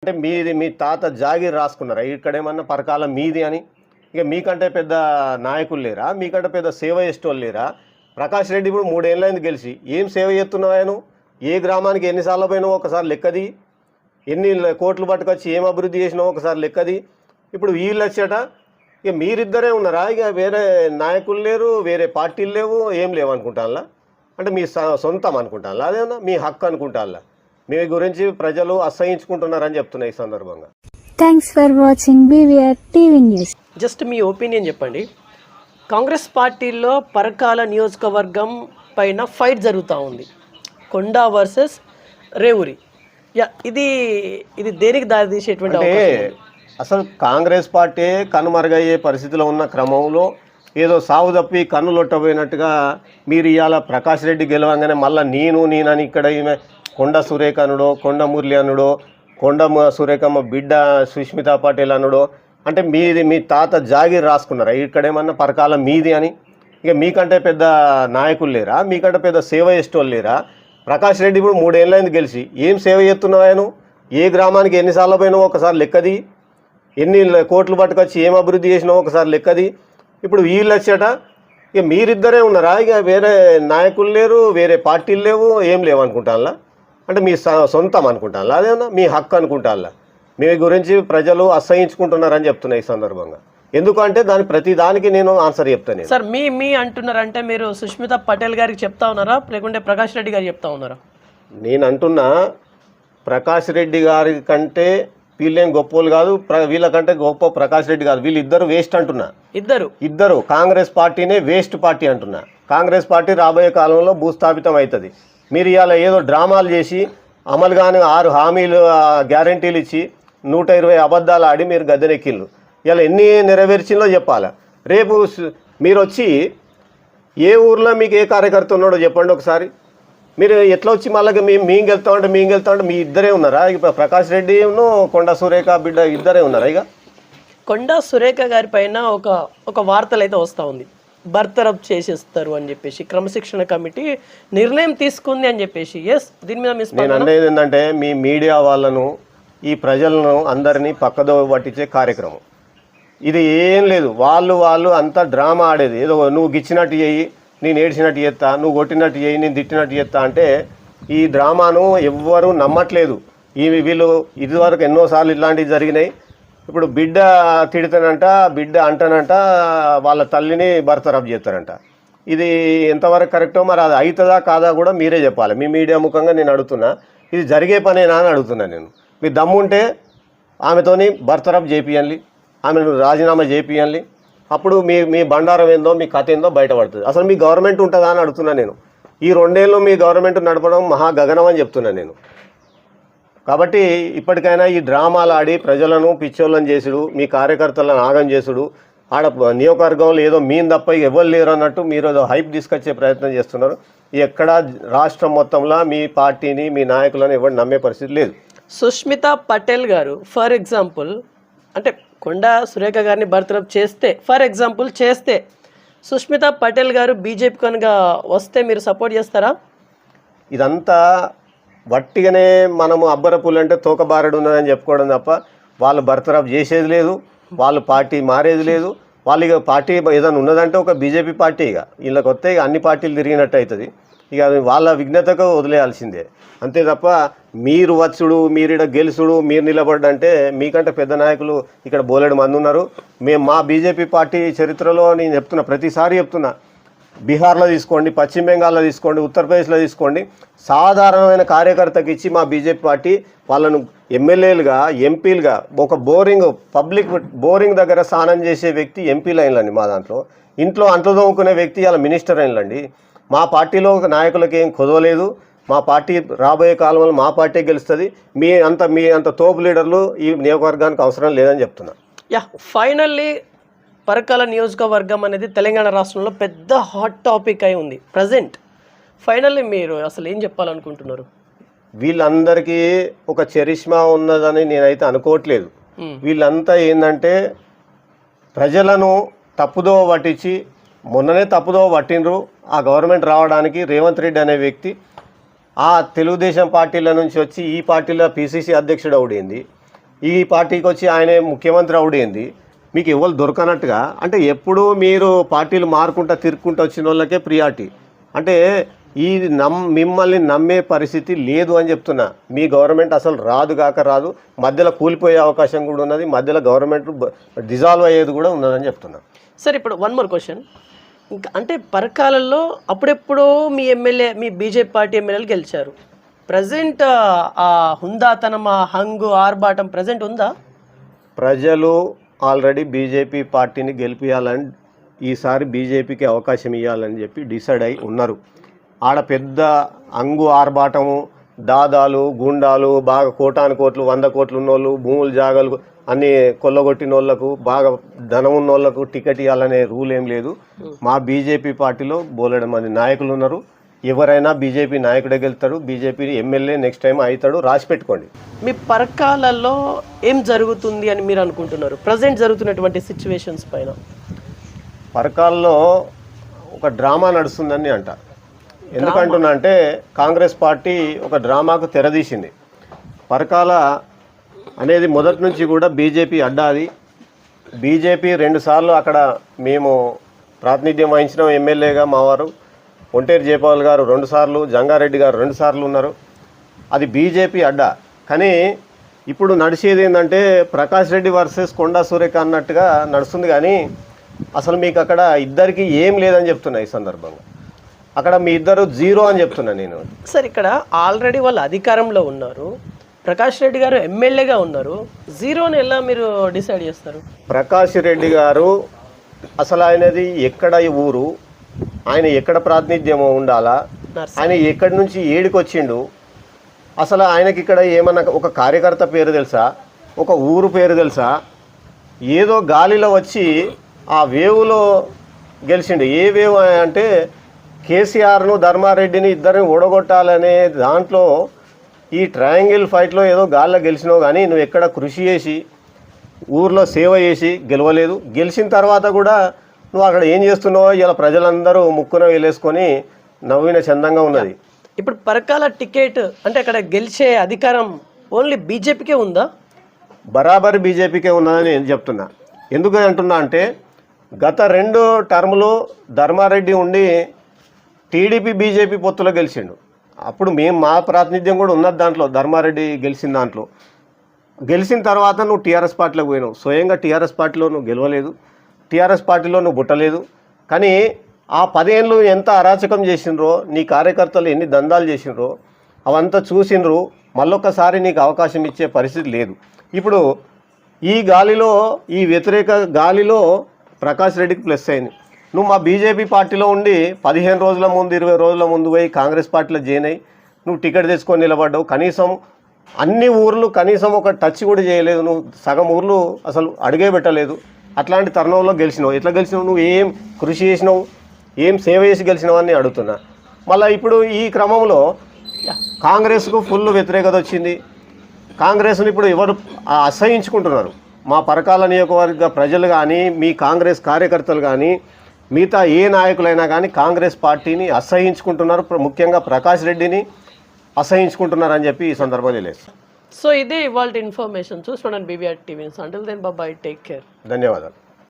అంటే మీది మీ తాత జాగీర్ రాసుకున్నారా ఇక్కడేమన్నా పరకాల మీది అని? ఇక మీకంటే పెద్ద నాయకులు లేరా? మీకంటే పెద్ద సేవ చేసేటోళ్ళు లేరా? ప్రకాష్ రెడ్డి ఇప్పుడు 3 ఏళ్ళైంది గెలిచి ఏం సేవ చేస్తున్నావు ఆయన? ఏ గ్రామానికి ఎన్నిసార్లు పోయినావో ఒకసారి లెక్కది, ఎన్ని కోట్లు పట్టుకొచ్చి ఏం అభివృద్ధి చేసినావో ఒకసారి లెక్కది. ఇప్పుడు వీళ్ళు వచ్చేట ఇక మీరిద్దరే ఉన్నారా? ఇక వేరే నాయకులు లేరు, వేరే పార్టీలు లేవు, ఏం లేవు అనుకుంటానులా? అంటే మీ సొంతం అనుకుంటానులా? అదేమన్నా మీ హక్కు అనుకుంటానులా? మీ గురించి ప్రజలు అసహించుకుంటున్నారని చెప్తున్నాయి ఈ సందర్భంగా. Thanks for watching BVR TV news. Just me opinion చెప్పండి. కాంగ్రెస్ పార్టీలో పరకాల నియోజకవర్గం పైన ఫైట్ జరుగుతూ ఉంది, కొండా వర్సెస్ రేవూరి. ఇది దేనికి దారితీసేటువంటి అవకాశం? అసలు కాంగ్రెస్ పార్టీ కనుమరుగయ్యే పరిస్థితిలో ఉన్న క్రమంలో ఏదో సాగు తప్పి కన్నులొట్టబోయినట్టుగా మీరు ఇవాళ ప్రకాష్ రెడ్డి గెలవంగానే మళ్ళీ నేనని ఇక్కడ ఈమె కొండ సురేఖ అనుడో, కొండ మురళి అనుడో, కొండ సురేఖమ్మ బిడ్డ సుష్మితా పటేల్ అనుడో, అంటే మీ తాత జాగీర్ రాసుకున్నారా ఇక్కడేమన్నా పరకాల మీది అని? ఇక మీకంటే పెద్ద నాయకులు లేరా? మీకంటే పెద్ద సేవ చేసేటోళ్ళు లేరా? ప్రకాష్ రెడ్డి ఇప్పుడు 3 ఏళ్ళైంది గెలిచి ఏం సేవ చేస్తున్నావు ఆయన? ఏ గ్రామానికి ఎన్నిసార్లు పోయినావో ఒకసారి లెక్కది, ఎన్ని కోట్లు పట్టుకొచ్చి ఏం అభివృద్ధి చేసినావో ఒకసారి లెక్కది. ఇప్పుడు వీళ్ళు వచ్చేట ఇక మీరిద్దరే ఉన్నారా? ఇక వేరే నాయకులు లేరు, వేరే పార్టీలు లేవు, ఏం లేవు అనుకుంటానులా? అంటే మీ సొంతం అనుకుంటానులా? అదేమన్నా మీ హక్కు అనుకుంటానులా? మీ గురించి ప్రజలు అసహించుకుంటున్నారని చెప్తున్నాయి ఈ సందర్భంగా. ఎందుకంటే ప్రతి దానికి నేను ఆన్సర్ చెప్తాను. సార్ మీ అంటున్నారంటే మీరు సుష్మితా పటేల్ గారికి చెప్తా ఉన్నారా, లేకుంటే ప్రకాష్ రెడ్డి గారికి చెప్తా ఉన్నారా? నేను అంటున్నా ప్రకాష్ రెడ్డి గారి కంటే వీళ్ళేం గొప్పలు కాదు, వీళ్ళకంటే గొప్ప ప్రకాష్ రెడ్డి కాదు, వీళ్ళిద్దరు వేస్ట్ అంటున్నా. ఇద్దరు కాంగ్రెస్ పార్టీనే వేస్ట్ పార్టీ అంటున్నా. కాంగ్రెస్ పార్టీ రాబోయే కాలంలో భూస్థాపితం అవుతుంది. మీరు ఇవాళ ఏదో డ్రామాలు చేసి అమలు కాని 6 హామీలు గ్యారంటీలు ఇచ్చి 120 అబద్ధాలు ఆడి మీరు గద్దెనెక్కిళ్ళు. ఇలా ఎన్ని నెరవేర్చిందో చెప్పాలా? రేపు మీరు వచ్చి ఏ ఊర్లో మీకు ఏ కార్యకర్త ఉన్నాడో చెప్పండి ఒకసారి. మీరు ఎట్లా వచ్చి మళ్ళీ మేము గెలుస్తామంటే మీ ఇద్దరే ఉన్నారా? ఇక ప్రకాష్ రెడ్డి కొండా సురేఖ బిడ్డ ఇద్దరే ఉన్నారా? ఇక కొండా సురేఖ గారి పైన ఒక వార్తలు అయితే వస్తూ ఉంది, బర్తరఫ్ చేసేస్తారు అని చెప్పేసి క్రమశిక్షణ కమిటీ నిర్ణయం తీసుకుంది అని చెప్పేసి. దీని మీద నేను అనేది ఏంటంటే మీ మీడియా వాళ్ళను, ఈ ప్రజలను అందరినీ పక్కదో పట్టించే కార్యక్రమం ఇది. ఏం లేదు, వాళ్ళు అంతా డ్రామా ఆడేది. ఏదో నువ్వు గిచ్చినట్టు చేయి, నేను ఏడ్చినట్టు చేస్తా, నువ్వు కొట్టినట్టు చేయి, నేను తిట్టినట్టు చేస్తా అంటే ఈ డ్రామాను ఎవ్వరూ నమ్మట్లేదు. వీళ్ళు ఇదివరకు ఎన్నోసార్లు ఇట్లాంటివి జరిగినాయి. ఇప్పుడు బిడ్డ తిడతానంట, బిడ్డ అంటానంట, వాళ్ళ తల్లిని బర్తరఫ్ చేస్తారంట. ఇది ఎంతవరకు కరెక్టో మరి అది అవుతుందా కాదా కూడా మీరే చెప్పాలి. మీ మీడియా ముఖంగా నేను అడుగుతున్నా, ఇది జరిగే పనేనా అని అడుగుతున్నా నేను. మీ దమ్ముంటే ఆమెతోని బర్తరఫ్ చేపియండి, ఆమెను రాజీనామా చేపియండి. అప్పుడు మీ బండారం ఏందో, మీ కథ ఏందో బయటపడుతుంది. అసలు మీ గవర్నమెంట్ ఉంటుందా అని అడుగుతున్నా నేను. ఈ 2 ఏళ్ళు మీ గవర్నమెంట్ నడపడం మహా గగనం అని చెప్తున్నా నేను. కాబట్టి ఇప్పటికైనా ఈ డ్రామాలు ఆడి ప్రజలను పిచ్చోళ్ళని చేసుడు, మీ కార్యకర్తలను ఆగం చేసుడు, ఆడ నియోజకవర్గంలో ఏదో మీన్ తప్ప ఎవరు లేరు అన్నట్టు మీరు ఏదో హైప్ తీసుకొచ్చే ప్రయత్నం చేస్తున్నారు. ఎక్కడ రాష్ట్రం మొత్తంలో మీ పార్టీని, మీ నాయకులను ఎవరు నమ్మే పరిస్థితి లేదు. సుష్మితా పటేల్ గారు ఫర్ ఎగ్జాంపుల్, అంటే కొండా సురేఖ గారిని బర్తరఫ్ చేస్తే, ఫర్ ఎగ్జాంపుల్ చేస్తే, సుష్మితా పటేల్ గారు బీజేపీ కనుక వస్తే మీరు సపోర్ట్ చేస్తారా? ఇదంతా వట్టిగానే మనము అబ్బరపులు అంటే తోకబారడు ఉన్నదని చెప్పుకోవడం తప్ప వాళ్ళు బర్తరఫ్ చేసేది లేదు, వాళ్ళు పార్టీ మారేది లేదు. వాళ్ళు ఇక పార్టీ ఏదైనా ఉన్నదంటే ఒక బీజేపీ పార్టీ, ఇక వీళ్ళకి వస్తే ఇక అన్ని పార్టీలు తిరిగినట్టు అవుతుంది. ఇక వాళ్ళ విఘ్నతకు వదిలేయాల్సిందే అంతే తప్ప మీరు వచ్చుడు, మీరు ఇక్కడ గెలుచుడు, మీరు నిలబడ్డంటే మీకంటే పెద్ద నాయకులు ఇక్కడ బోలెడు మంది ఉన్నారు. మా బీజేపీ పార్టీ చరిత్రలో నేను చెప్తున్నా, ప్రతిసారి చెప్తున్నా, బీహార్లో తీసుకోండి, పశ్చిమ బెంగాల్లో తీసుకోండి, ఉత్తరప్రదేశ్లో తీసుకోండి, సాధారణమైన కార్యకర్తకి ఇచ్చి మా బీజేపీ పార్టీ వాళ్ళను ఎమ్మెల్యేలుగా, ఎంపీలుగా, ఒక పబ్లిక్ బోరింగ్ దగ్గర స్నానం చేసే వ్యక్తి ఎంపీలు అయినండి. మా దాంట్లో ఇంట్లో అంట్లు తోముకునే వ్యక్తి అలా మినిస్టర్ అయినండి. మా పార్టీలో నాయకులకి ఏం కుదవలేదు. మా పార్టీ రాబోయే కాలంలో మా పార్టీ గెలుస్తుంది. మీ అంత తోపు లీడర్లు ఈ నియోజకవర్గానికి అవసరం లేదని చెప్తున్నా. ఫైనల్లీ పరకాల నియోజకవర్గం అనేది తెలంగాణ రాష్ట్రంలో పెద్ద హాట్ టాపిక్ అయి ఉంది ప్రజెంట్. ఫైనల్లీ మీరు అసలు ఏం చెప్పాలనుకుంటున్నారు? వీళ్ళందరికీ ఒక చరిష్మా ఉన్నదని నేనైతే అనుకోవట్లేదు. వీళ్ళంతా ఏంటంటే ప్రజలను తప్పుదో పట్టించి, మొన్ననే తప్పుదో పట్టినరు. ఆ గవర్నమెంట్ రావడానికి రేవంత్ రెడ్డి అనే వ్యక్తి ఆ తెలుగుదేశం పార్టీల నుంచి వచ్చి ఈ పార్టీలో పిసిసి అధ్యక్షుడు అవుడింది. ఈ పార్టీకి వచ్చి ఆయనే ముఖ్యమంత్రి అవుడేంది, మీకు ఎవరు దొరకనట్టుగా. అంటే ఎప్పుడు మీరు పార్టీలు మారుకుంటా తిరుక్కుంటూ వచ్చిన వాళ్ళకే ప్రియారిటీ. అంటే ఈ మిమ్మల్ని నమ్మే పరిస్థితి లేదు అని చెప్తున్నా. మీ గవర్నమెంట్ అసలు రాదు కాక రాదు, మధ్యలో కూలిపోయే అవకాశం కూడా ఉన్నది, మధ్యలో గవర్నమెంట్ డిజాల్వ్ అయ్యేది కూడా ఉన్నదని చెప్తున్నా. సార్ ఇప్పుడు వన్ మోర్ క్వశ్చన్. ఇంకా అంటే పరకాలలో అప్పుడెప్పుడో మీ ఎమ్మెల్యే, మీ బీజేపీ పార్టీ ఎమ్మెల్యేలు గెలిచారు. ప్రజెంట్ ఆ హుందాతనం, ఆ హంగు, ఆర్భాటం ప్రజెంట్ ఉందా? ప్రజలు ఆల్రెడీ బీజేపీ పార్టీని గెలిపించాలని, ఈసారి బీజేపీకి అవకాశం ఇవ్వాలని చెప్పి డిసైడ్ అయి ఉన్నారు. ఆడ పెద్ద అంగు ఆర్భాటము, దాదాలు, గుండాలు, బాగా కోటాను కోట్లు 100 కోట్లు ఉన్నోళ్ళు, భూములు జాగాలు అన్నీ కొల్లగొట్టిన వాళ్ళకు, బాగా ధనం ఉన్న వాళ్ళకు టికెట్ ఇవ్వాలనే రూల్ ఏం లేదు. మా బీజేపీ పార్టీలో బోలెడు మంది నాయకులు ఉన్నారు. ఎవరైనా బీజేపీ నాయకుడే గెలుతాడు, బీజేపీ ఎమ్మెల్యే నెక్స్ట్ టైం అవుతాడు, రాసి పెట్టుకోండి. మీ పరకాలలో ఏం జరుగుతుంది అని మీరు అనుకుంటున్నారు ప్రజెంట్ జరుగుతున్నటువంటి సిచ్యువేషన్స్ పైన? పరకాల్లో ఒక డ్రామా నడుస్తుందని అంట. ఎందుకంటున్నా అంటే కాంగ్రెస్ పార్టీ ఒక డ్రామాకు తెరదీసింది. పరకాల అనేది మొదటి నుంచి కూడా బీజేపీ అడ్డాది. బీజేపీ 2 సార్లు అక్కడ మేము ప్రాతినిధ్యం వహించిన ఎమ్మెల్యేగా మావారు ఒంటేరు జయపాల్ గారు 2 సార్లు, జంగారెడ్డి గారు 2 సార్లు ఉన్నారు. అది బీజేపీ అడ్డా. కానీ ఇప్పుడు నడిచేది ఏంటంటే ప్రకాష్ రెడ్డి వర్సెస్ కొండా సురేఖ అన్నట్టుగా నడుస్తుంది. కానీ అసలు మీకు అక్కడ ఇద్దరికి ఏం లేదని చెప్తున్నా. ఈ సందర్భంగా అక్కడ మీ ఇద్దరు జీరో అని చెప్తున్నా నేను. సార్ ఇక్కడ ఆల్రెడీ వాళ్ళు అధికారంలో ఉన్నారు, ప్రకాష్ రెడ్డి గారు ఎమ్మెల్యేగా ఉన్నారు, జీరోని ఎలా మీరు డిసైడ్ చేస్తారు? ప్రకాష్ రెడ్డి గారు అసలు ఆయనది ఎక్కడ ఊరు, ఆయన ఎక్కడ ప్రాతినిధ్యం ఉండాలా, ఆయన ఎక్కడి నుంచి ఏడికి వచ్చిండు, అసలు ఆయనకి ఇక్కడ ఏమన్నా ఒక కార్యకర్త పేరు తెలుసా, ఒక ఊరు పేరు తెలుసా? ఏదో గాలిలో వచ్చి ఆ వేవులో గెలిచిండు. ఏ వేవ్ అంటే కేసీఆర్ను ధర్మారెడ్డిని ఇద్దరిని ఓడగొట్టాలనే దాంట్లో ఈ ట్రయాంగిల్ ఫైట్లో ఏదో గాల్లో గెలిచినావు. కానీ నువ్వు ఎక్కడ కృషి చేసి ఊర్లో సేవ చేసి గెలవలేదు. గెలిచిన తర్వాత కూడా నువ్వు అక్కడ ఏం చేస్తున్నావో ఇలా ప్రజలందరూ ముక్కున వేలేసుకొని నవ్విన చందంగా ఉన్నది. ఇప్పుడు పరకాల టికెట్ అంటే అక్కడ గెలిచే అధికారం ఓన్లీ బీజేపీకే ఉందా? బరాబర్ బీజేపీకే ఉన్నదని నేను చెప్తున్నా. ఎందుకు అంటున్నా అంటే గత 2 టర్ములు ధర్మారెడ్డి ఉండి టీడీపీ బీజేపీ పొత్తులో గెలిచిండు. అప్పుడు మా ప్రాతినిధ్యం కూడా ఉన్నది దాంట్లో. ధర్మారెడ్డి గెలిచిన దాంట్లో గెలిచిన తర్వాత నువ్వు టీఆర్ఎస్ పార్టీలోకి పోయినావు. స్వయంగా టీఆర్ఎస్ పార్టీలో నువ్వు గెలవలేదు, టీఆర్ఎస్ పార్టీలో నువ్వు పుట్టలేదు. కానీ ఆ 10 ఏళ్ళు ఎంత అరాచకం చేసినరో, నీ కార్యకర్తలు ఎన్ని దందాలు చేసినరో అవంతా చూసినరు. మళ్ళొక్కసారి నీకు అవకాశం ఇచ్చే పరిస్థితి లేదు. ఇప్పుడు ఈ గాలిలో, ఈ వ్యతిరేక గాలిలో ప్రకాష్ రెడ్డికి ప్లస్ అయింది. నువ్వు మా బీజేపీ పార్టీలో ఉండి 15 రోజుల ముందు 20 రోజుల ముందు పోయి కాంగ్రెస్ పార్టీలో జాయిన్ అయ్యి నువ్వు టికెట్ తెచ్చుకొని నిలబడ్డావు. కనీసం అన్ని ఊర్లు కనీసం ఒక టచ్ కూడా చేయలేదు. నువ్వు సగం ఊర్లు అసలు అడిగే పెట్టలేదు. అట్లాంటి తరుణంలో గెలిచినావు. ఎట్లా గెలిచినావు? నువ్వు ఏం కృషి చేసినావు, ఏం సేవ చేసి గెలిచినావు అని అడుగుతున్నా. మళ్ళీ ఇప్పుడు ఈ క్రమంలో కాంగ్రెస్కు ఫుల్ వ్యతిరేకత వచ్చింది. కాంగ్రెస్ను ఇప్పుడు ఎవరు అసహించుకుంటున్నారు? మా పరకాల నియోజకవర్గ ప్రజలు కానీ, మీ కాంగ్రెస్ కార్యకర్తలు కానీ, మిగతా ఏ నాయకులైనా కానీ కాంగ్రెస్ పార్టీని అసహించుకుంటున్నారు. ముఖ్యంగా ప్రకాష్ రెడ్డిని అసహించుకుంటున్నారని చెప్పి ఈ సందర్భంలో లేదు. సో ఇదే ఇవాళ ఇన్ఫర్మేషన్. చూస్తున్నాను BVR TV. Until then bye, take care. ధన్యవాదాలు.